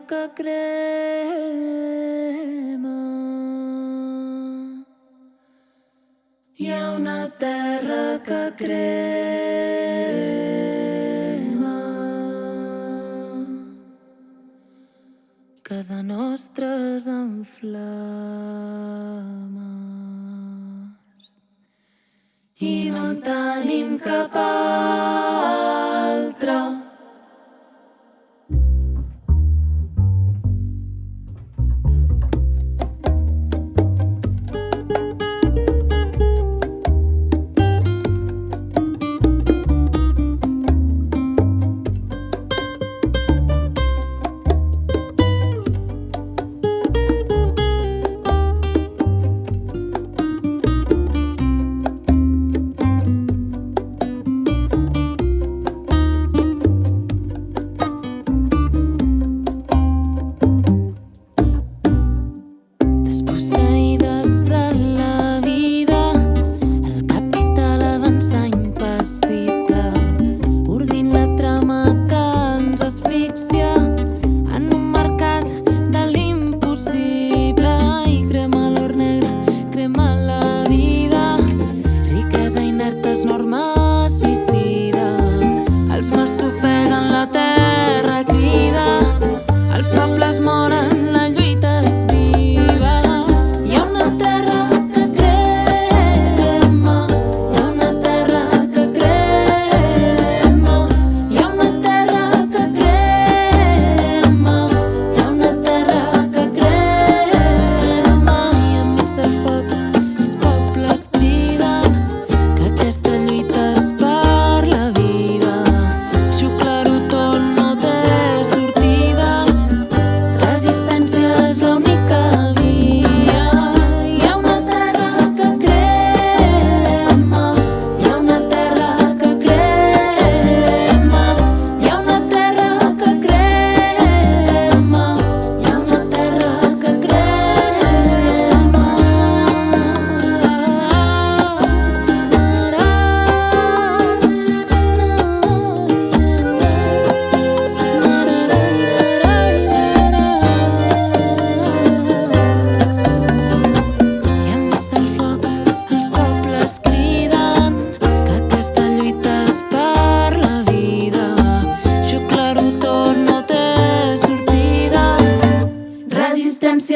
que crema. Hi ha una terra que crema. Casa nostra és en flames i no en tenim cap altra.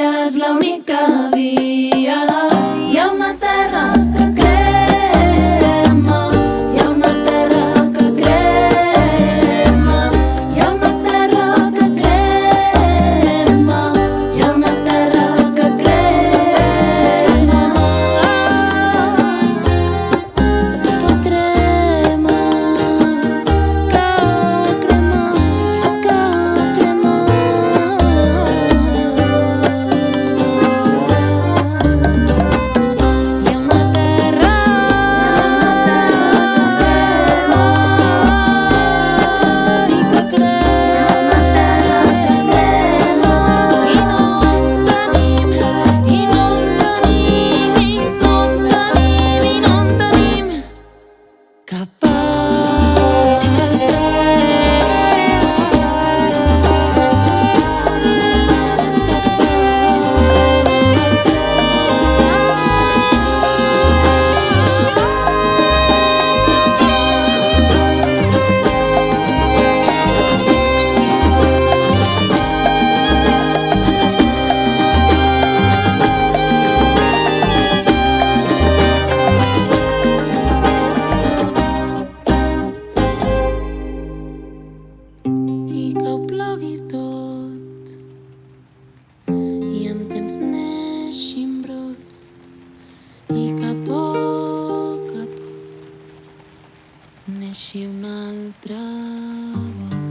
És l'única via. Hi ha una terra que crema. Hi ha una terra que crema. Hi ha una terra que crema. Hi ha una terra que crema. Que crema. Que crema. Que crema. I que a poc neixi un altre vol.